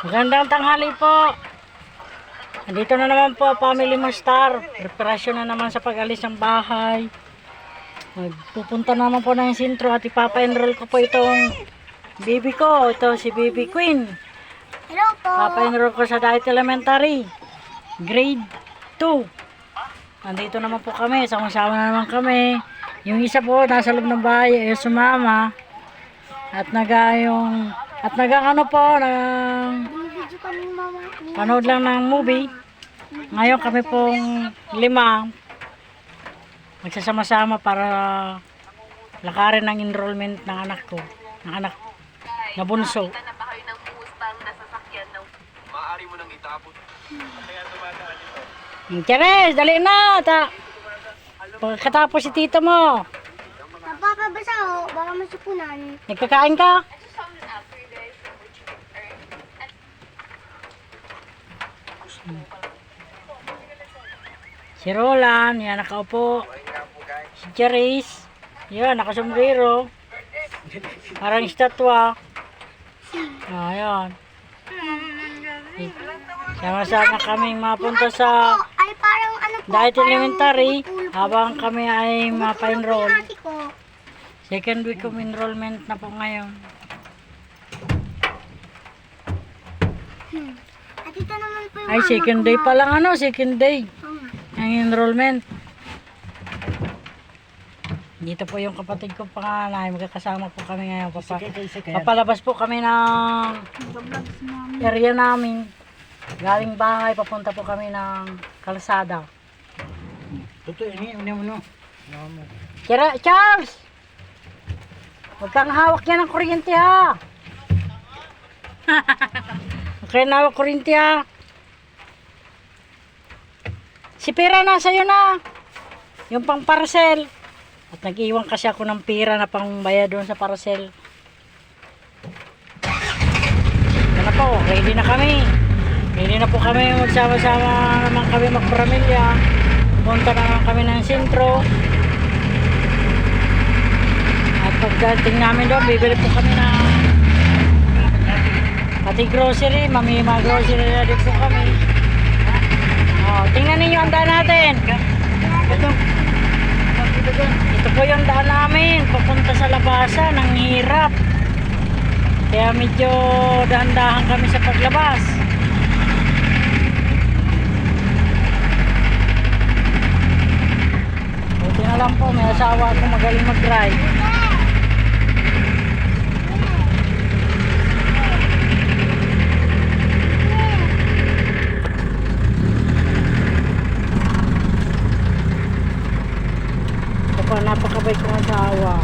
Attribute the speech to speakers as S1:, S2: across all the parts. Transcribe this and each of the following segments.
S1: Magandang tanghali po. Andito na naman po, Family Master. Preparasyon na naman sa pag-alis ng bahay. Magpupunta naman po ng sentro at ipapa-enroll ko po itong baby ko. Ito si Baby Queen.
S2: Hello po.
S1: Papa-enroll ko sa Diet Elementary. Grade 2. Andito naman po kami. Sama-sama na naman kami. Yung isa po, nasa loob ng bahay, ay sumama. At nag-ano po,
S2: Video kami mama.
S1: panood lang ng movie. Ngayon kami pong 5 magsasama-sama para lakarin ang enrollment ng anak ko, ng anak na bunso.
S3: Maaari mo nang itapon.
S1: Interes, dali na. Pagkatapos si tito mo,
S2: Napapabasa ho, baka masupunan.
S1: nagkakain ka? Si Roland, yan nakaupo. Si Charis, yan nakasombrero. Parang estatwa. Ayan. Sama-sama kaming mapunta sa
S2: Ay parang ano po.
S1: Diet
S2: parang
S1: Elementary
S2: pool po.
S1: habang kami ay mapa-enroll.
S2: Ate ko.
S1: Second week of enrollment na po ngayon.
S2: At ito naman po yung
S1: Ay, second day pa lang second day.
S2: Oo nga.
S1: Ang enrollment. Dito po yung kapatid ko panganay. Magkakasama po kami ngayon. Papalabas po kami ng area namin. Galing bahay, papunta po kami ng kalsada. Charles! Huwag kang hawak niya ng kuryente ha! Huwag kang hawak kuryente ha! Si Pira nasa iyo na. Yung pang parcel. At nag-iwan kasi ako ng pira na pang bayad doon sa parcel. Yan na po. Ready na kami. Ready na po kami. Magsama-sama naman kami magpamilya. Punta naman kami ng sentro. At pagdating namin doon, bibili po kami ng pati grocery. Mamima grocery na din po kami. Oh, tingnan ninyo ang daan natin. Ito po yung daan namin. Papunta sa labasan. Ang hirap. Kaya medyo dahan-dahan kami sa paglabas. Buti na lang po. May asawa ako magaling mag-drive. Napakabay kong asawa.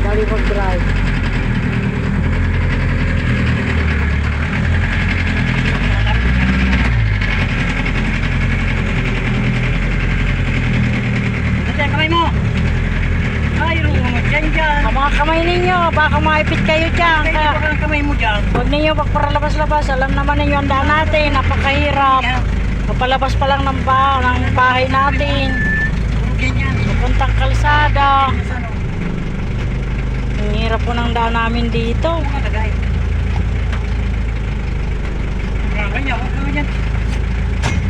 S1: Bali mag-drive. Nandiyan kamay mo. Ay, rumamot dyan. Ang mga kamay ninyo. Baka maipit kayo dyan. Kaya ang kamay mo dyan. Huwag ninyo pagparalabas-labas. Alam naman ninyo ang daan natin. Napakahirap. Kapalabas pa lang ng bahay natin. Puntang kalsada. Ang hirap po ng daan namin dito.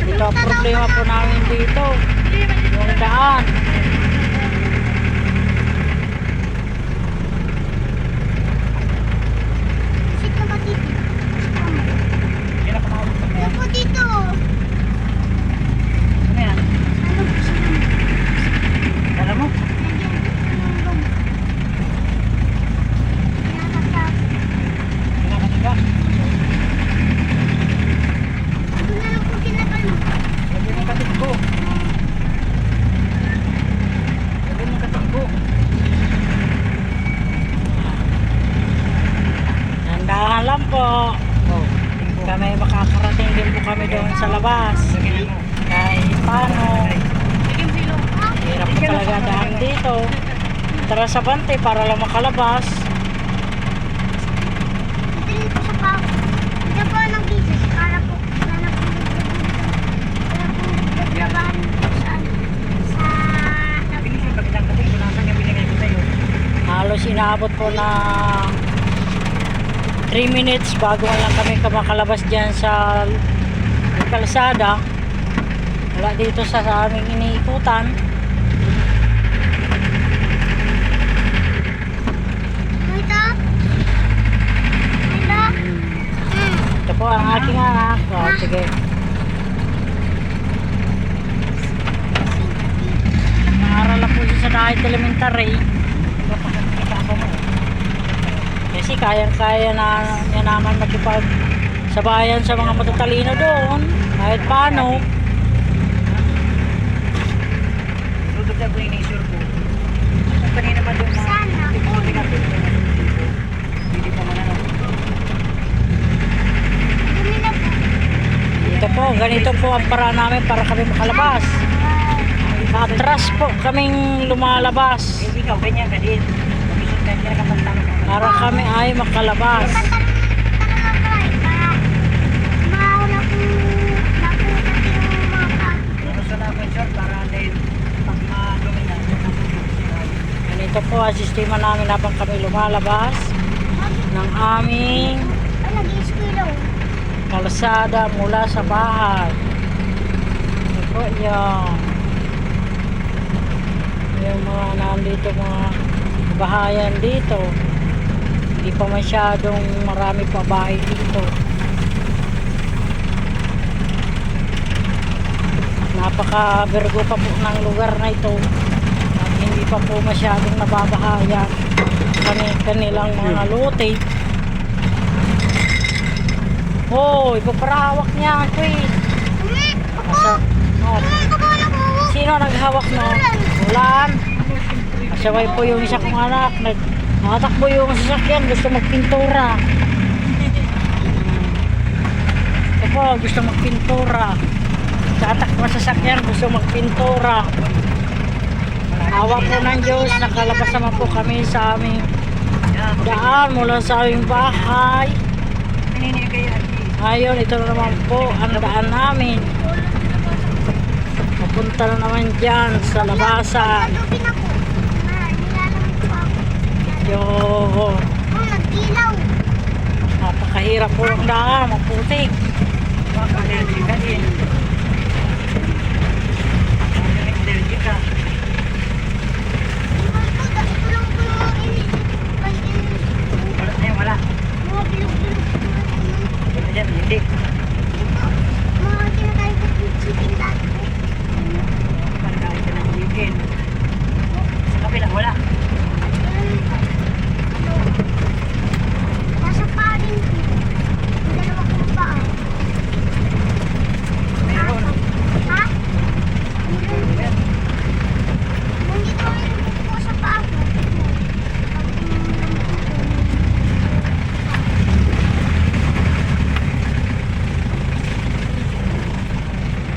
S1: Ito ang problema po namin dito. Yung daan.
S2: Sit na ba dito? Ano po dito?
S1: Ano yan?
S2: Ano po siya?
S1: Alam mo? Kinakatiga.
S2: Ito na lang po kinakalo.
S1: Lagi ng katigbo. Lagi ng katigbo. Nandahan lang po. Kami makakarating din po kami doon sa labas. Kahit paano. Hirap po talaga daan dito. Tara sa bante para lang makalabas.
S2: Ito rin po sa pa. Ito po ng pizza. Kala po. Kala po. Kala po. Naglabahan po sa
S1: Halos inaabot po na 3 minutes bago lang kami makalabas dyan sa kalsada. Wala dito sa aming iniikutan.
S2: Ito? Ito?
S1: Ito po ang aking anak. O, sige. Nangaral lang po siya sa Dahit Elementary. Kasi kayang-kaya na niya naman makipagsabayan sa mga matatalino doon. Kahit paano.
S4: Tutog na po yung nature ko. Kanina pa doon na
S2: Sana.
S4: ikuti natin. Hindi pa man ano.
S2: Dumi na po.
S1: Ito po, ganito po ang paraan namin para kami makalabas. Atras po kaming lumalabas.
S4: Eh, ikaw, ganyan ka din. Kabisot ka din kapag tama ka.
S1: Para kami ay makalabas.
S4: Gusto na ako short para dahil pag madumi na.
S1: Ganito po ang sistema namin habang kami lumalabas ng aming kalsada mula sa bahay. Ito po yan. Yung mga nandito mga bahayan dito. Hindi pa masyadong marami pa bahay dito. Napaka-bergo pa po ng lugar na ito. At hindi pa po masyadong nababahayan kanilang mga lote. Oh, ipaparahawak niya, Queen. Sino naghawak no? Ulan. Kasaway po yung isa kong anak. Nakatakbo yung sasakyan. Gusto magpintura. Ito po, gusto magpintura. Tatakbo sa sasakyan. Gusto magpintura. Awa po ng Diyos. Nakalabas naman po kami sa aming daan mula sa aming bahay.
S4: Kanina kaya.
S1: Ngayon, ito na naman po ang daan namin. Papunta na naman dyan sa labasan. Yo, napakahirap po ang daan, maputik.
S4: Allergy ka din. Allergy ka. Wala na yun, wala. Wala dyan, hindi. Pagkain ka ng chicken. Sa kapila, wala.
S2: Nasa parin ko. Ang dalawa kong paa.
S4: Meron.
S2: Ha? Nandito ang ilong ko sa paa ko.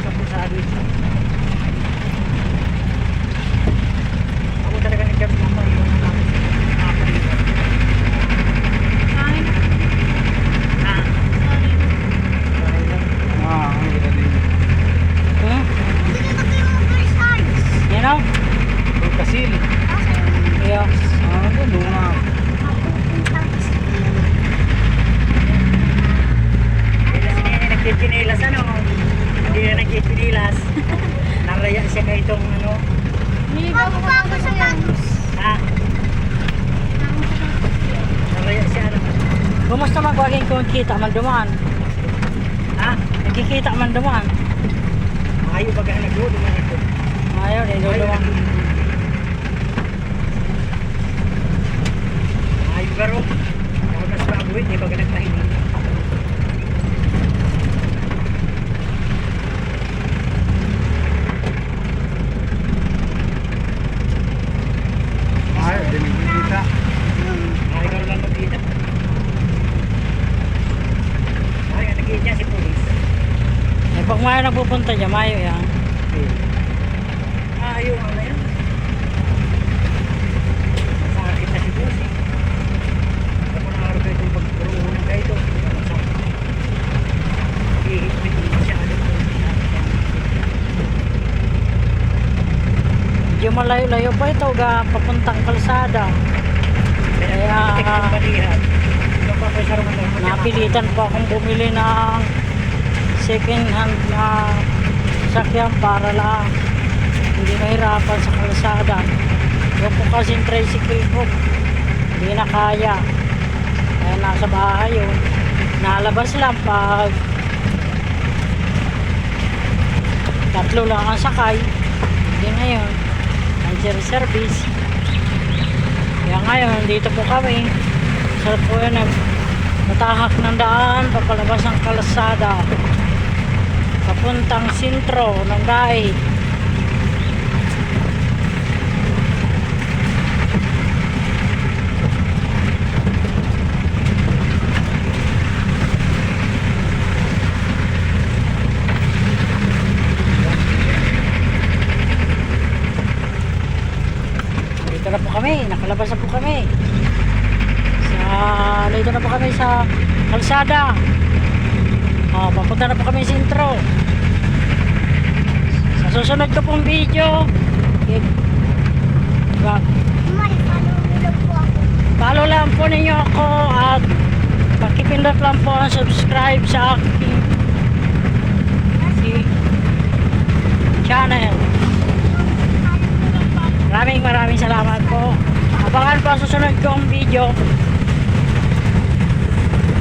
S4: Kapusado ito. Ako talaga nagkabit naman yung
S1: Hmm?
S2: Dito na kayo ang first eyes.
S1: You know?
S4: Kasil.
S1: Yes.
S4: Ano nga. Nagkikinilas ano? Hindi na nagkikinilas. Naraya siya ka itong ano.
S2: Bago pa ako sa bagus.
S4: Ha? Naraya siya ano.
S1: Kumusta magwaging kung kita man dumaan?
S4: Ha?
S1: Nagkikita man dumaan?
S4: Ayaw baga nagluto man ito.
S1: Ayaw, niluluwang.
S4: Ayaw garo. Ako na sa bagoy, di baga nagpahinig.
S3: Ay, dinigita.
S4: Ayaw garo lang magkita. Ayaw, nag-iit si pulis.
S1: Eh, pag mayo nagpupunta dyan, mayo yan.
S4: Ayaw, ano yan? Masakit na si pulis eh. Ako na araw kayo itong pagpurunan kayo ito. Ihit mo siya.
S1: Medyo malayo-layo pa ito ga papuntang kalsada.
S4: Kaya, balihan.
S1: Napilitan po akong bumili ng second hand na sakyan para lang hindi mahirapan sa kalsada. Yung po kasing tricycle ko, hindi na kaya. Kaya nasa bahay yun. Nalabas lang pag tatlo lang ang sakay. Hindi ngayon. Ang service. Kaya ngayon, dito po kami. Sarap po yun. Matahak ng daan, papalabas ng kalsada. Papuntang sentro ng Dai. Dito na po kami, nakalabas na po kami. Dito na po kami sa kalsada. Papunta na po kami sa sentro. Sa susunod ko pong video,
S2: May palulog po ako.
S1: follow lang po ninyo ako at pakipindot lang po ang subscribe sa aking channel. Maraming salamat po. Abangan po ang susunod kong video.